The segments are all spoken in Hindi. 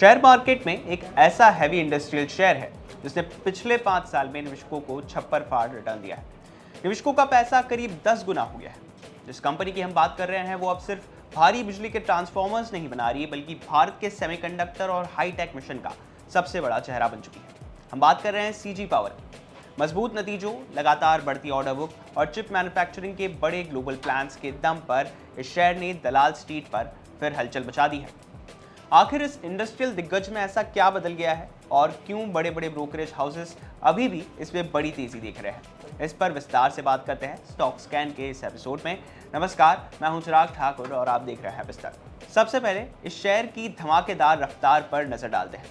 शेयर मार्केट में एक ऐसा हैवी इंडस्ट्रियल शेयर है जिसने पिछले 5 साल में निवेशकों को छप्पर फाड़ रिटर्न दिया है। निवेशकों का पैसा करीब 10 गुना हो गया है। जिस कंपनी की हम बात कर रहे हैं वो अब सिर्फ भारी बिजली के ट्रांसफॉर्मर्स नहीं बना रही है, बल्कि भारत के सेमीकंडक्टर और हाईटेक मिशन का सबसे बड़ा चेहरा बन चुकी है। हम बात कर रहे हैं सीजी पावर की। मजबूत नतीजों, लगातार बढ़ती ऑर्डर बुक और चिप मैन्युफैक्चरिंग के बड़े ग्लोबल प्लान्स के दम पर इस शेयर ने दलाल स्ट्रीट पर फिर हलचल मचा दी है। आखिर इस इंडस्ट्रियल दिग्गज में ऐसा क्या बदल गया है और क्यों बड़े बड़े ब्रोकरेज हाउसेस अभी भी इसमें बड़ी तेजी देख रहे हैं, इस पर विस्तार से बात करते हैं स्टॉक स्कैन के इस एपिसोड में। नमस्कार, मैं हूं चिराग ठाकुर और आप देख रहे हैं विस्तार। सबसे पहले इस शेयर की धमाकेदार रफ्तार पर नजर डालते हैं।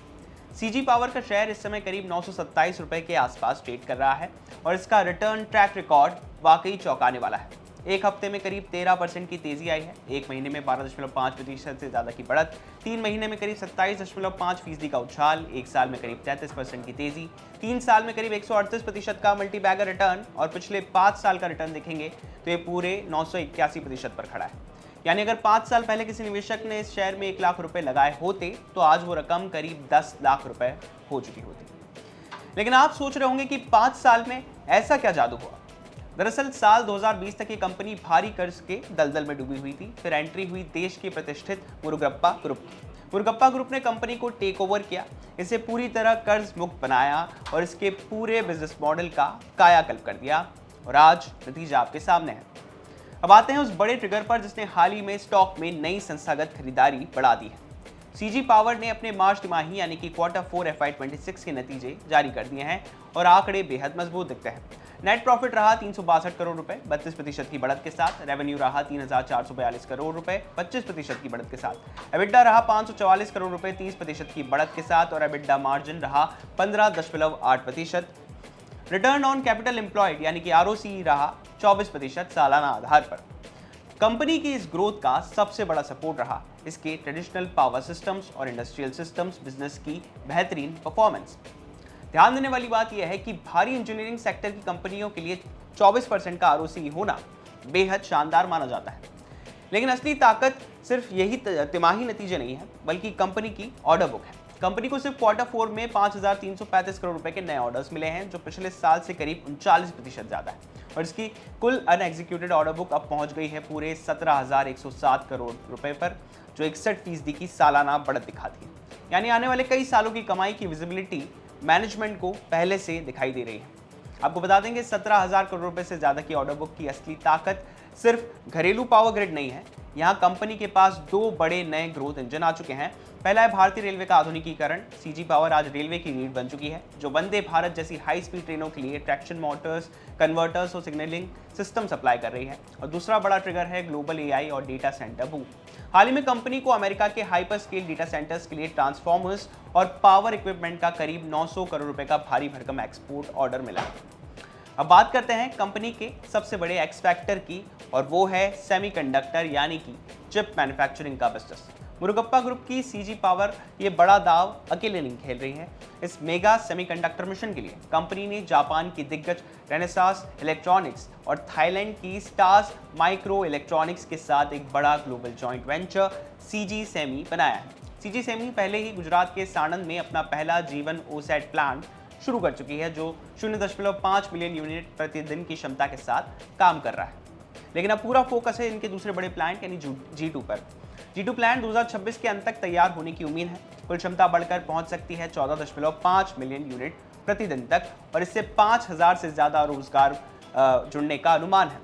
सीजी पावर का शेयर इस समय करीब 927 रुपए के आसपास ट्रेड कर रहा है और इसका रिटर्न ट्रैक रिकॉर्ड वाकई चौंकाने वाला है। एक हफ्ते में करीब 13% की तेजी आई है, एक महीने में 12.5% से ज़्यादा की बढ़त, 3 महीने में करीब 27.5% का उछाल, एक साल में करीब 33% की तेजी, 3 साल में करीब 138% का मल्टी बैगर रिटर्न और पिछले 5 साल का रिटर्न देखेंगे तो ये पूरे 981% पर खड़ा है। यानी अगर 5 साल पहले किसी निवेशक ने इस शेयर में 1 लाख रुपए लगाए होते तो आज वो रकम करीब 10 लाख रुपए हो चुकी होती। लेकिन आप सोच रहे होंगे कि 5 साल में ऐसा क्या जादू हुआ। दरअसल साल 2020 तक ये कंपनी भारी कर्ज के दलदल में डूबी हुई थी। फिर एंट्री हुई देश की प्रतिष्ठित मुरुगप्पा ग्रुप की। मुरुगप्पा ग्रुप ने कंपनी को टेक ओवर किया, इसे पूरी तरह कर्ज मुक्त बनाया और इसके पूरे बिजनेस मॉडल का कायाकल्प कर दिया और आज नतीजा आपके सामने है। अब आते हैं उस बड़े ट्रिगर पर जिसने हाल ही में स्टॉक में नई संस्थागत खरीदारी बढ़ा दी है। सीजी पावर ने अपने मार्च तिमाही यानी कि Q4 FY26 के नतीजे जारी कर दिए हैं और आंकड़े बेहद मजबूत दिखते हैं। नेट प्रॉफिट रहा 362 करोड़ रुपए, 32% की बढ़त के साथ। रेवेन्यू रहा 3442 करोड़ रुपए, 25% की बढ़त के साथ। एबिडा रहा 544 करोड़ रुपए, 30% की बढ़त के साथ और एबिडा मार्जिन रहा 15.8%। रिटर्न ऑन कैपिटल एम्प्लॉयड यानी कि ROCE रहा 24% सालाना आधार पर। कंपनी की इस ग्रोथ का सबसे बड़ा सपोर्ट रहा इसके ट्रेडिशनल पावर सिस्टम्स और इंडस्ट्रियल सिस्टम्स बिजनेस की बेहतरीन परफॉर्मेंस। ध्यान देने वाली बात यह है कि भारी इंजीनियरिंग सेक्टर की कंपनियों के लिए 24% का ROCE होना बेहद शानदार माना जाता है। लेकिन असली ताकत सिर्फ यही तिमाही नतीजे नहीं है, बल्कि कंपनी की ऑर्डर बुक है। कंपनी को सिर्फ Q4 में 5335 करोड़ रुपए के नए ऑर्डर्स मिले हैं, जो पिछले साल से करीब 39% ज़्यादा है और इसकी कुल अनएग्जीक्यूटेड ऑर्डर बुक अब पहुंच गई है पूरे 17,107 करोड़ रुपए पर, जो 61% की सालाना बढ़त दिखाती है। यानी आने वाले कई सालों की कमाई की विजिबिलिटी मैनेजमेंट को पहले से दिखाई दे रही है। आपको बता देंगे 17,000 करोड़ रुपए से ज़्यादा की ऑर्डर बुक की असली ताकत सिर्फ घरेलू पावर ग्रिड नहीं है। यहाँ कंपनी के पास 2 बड़े नए ग्रोथ इंजन आ चुके हैं। पहला है भारतीय रेलवे का आधुनिकीकरण। सीजी पावर आज रेलवे की रीढ़ बन चुकी है, जो वंदे भारत जैसी हाई स्पीड ट्रेनों के लिए ट्रैक्शन मोटर्स, कन्वर्टर्स और सिग्नलिंग सिस्टम सप्लाई कर रही है। और दूसरा बड़ा ट्रिगर है ग्लोबल AI और डेटा सेंटर बूम। हाल ही में कंपनी को अमेरिका के हाइपर स्केल डेटा सेंटर्स के लिए ट्रांसफॉर्मर्स और पावर इक्विपमेंट का करीब 900 करोड़ रुपए का भारी भरकम एक्सपोर्ट ऑर्डर मिला है। अब बात करते हैं कंपनी के सबसे बड़े एक्स फैक्टर की, और वो है सेमीकंडक्टर यानी कि चिप मैन्युफैक्चरिंग का बिजनेस। मुरुगप्पा ग्रुप की सीजी पावर ये बड़ा दाव अकेले नहीं खेल रही है। इस मेगा सेमीकंडक्टर मिशन के लिए कंपनी ने जापान की दिग्गज रेनेसास इलेक्ट्रॉनिक्स और थाईलैंड की स्टार्स माइक्रो इलेक्ट्रॉनिक्स के साथ एक बड़ा global joint venture CG semi बनाया है। सीजी सेमी पहले ही गुजरात के साणंद में अपना पहला जीवन OSAT प्लांट शुरू कर चुकी है, जो 0.5 मिलियन यूनिट प्रतिदिन की क्षमता के साथ काम कर रहा है। लेकिन अब पूरा फोकस है इनके दूसरे बड़े प्लांट यानी G2 पर। G2 प्लांट 2026 के अंत तक तैयार होने की उम्मीद है। कुल क्षमता बढ़कर पहुंच सकती है 14.5 मिलियन यूनिट प्रतिदिन तक और इससे 5000 से ज़्यादा रोजगार जुड़ने का अनुमान है।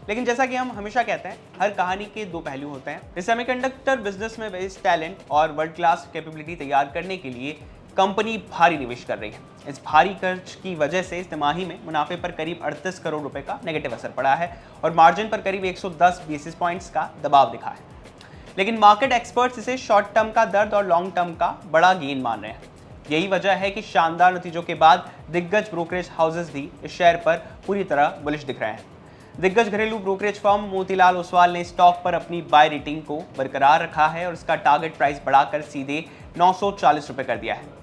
लेकिन जैसा कि हम हमेशा कहते हैं, हर कहानी के 2 पहलू होते हैं। इस सेमीकंडक्टर बिजनेस में बेस्ट टैलेंट और वर्ल्ड क्लास कैपेबिलिटी तैयार करने के लिए कंपनी भारी निवेश कर रही है। इस भारी खर्च की वजह से इस तिमाही में मुनाफे पर करीब 38 करोड़ रुपए का नेगेटिव असर पड़ा है और मार्जिन पर करीब 110 बेसिस पॉइंट्स का दबाव दिखा है। लेकिन मार्केट एक्सपर्ट्स इसे शॉर्ट टर्म का दर्द और लॉन्ग टर्म का बड़ा गेन मान रहे हैं। यही वजह है कि शानदार नतीजों के बाद दिग्गज ब्रोकरेज हाउसेस भी इस शेयर पर पूरी तरह बुलिश दिख रहे हैं। दिग्गज घरेलू ब्रोकरेज फर्म मोतीलाल ओसवाल ने स्टॉक पर अपनी बाय रेटिंग को बरकरार रखा है और इसका टारगेट प्राइस बढ़ाकर सीधे 940 रुपए कर दिया है।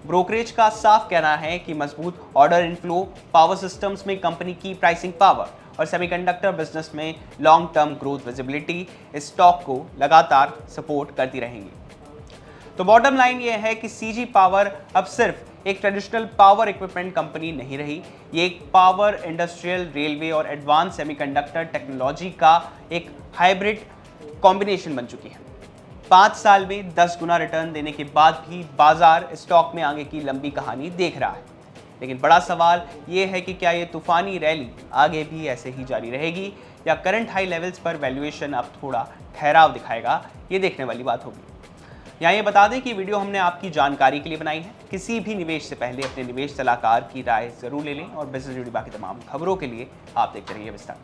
ब्रोकरेज का साफ कहना है कि मजबूत ऑर्डर इनफ्लो, पावर सिस्टम्स में कंपनी की प्राइसिंग पावर और सेमीकंडक्टर बिजनेस में लॉन्ग टर्म ग्रोथ विजिबिलिटी इस स्टॉक को लगातार सपोर्ट करती रहेंगी। तो बॉटम लाइन ये है कि सीजी पावर अब सिर्फ एक ट्रेडिशनल पावर इक्विपमेंट कंपनी नहीं रही, ये एक पावर, इंडस्ट्रियल, रेलवे और एडवांस सेमीकंडक्टर टेक्नोलॉजी का एक हाइब्रिड कॉम्बिनेशन बन चुकी है। 5 साल में 10 गुना रिटर्न देने के बाद भी बाजार स्टॉक में आगे की लंबी कहानी देख रहा है। लेकिन बड़ा सवाल ये है कि क्या ये तूफानी रैली आगे भी ऐसे ही जारी रहेगी या करंट हाई लेवल्स पर वैल्यूएशन अब थोड़ा ठहराव दिखाएगा, ये देखने वाली बात होगी। यहाँ ये बता दें कि वीडियो हमने आपकी जानकारी के लिए बनाई है। किसी भी निवेश से पहले अपने निवेश सलाहकार की राय जरूर ले लें और बिजनेस जुड़ी बाकी तमाम खबरों के लिए आप देखते रहिए विस्तार।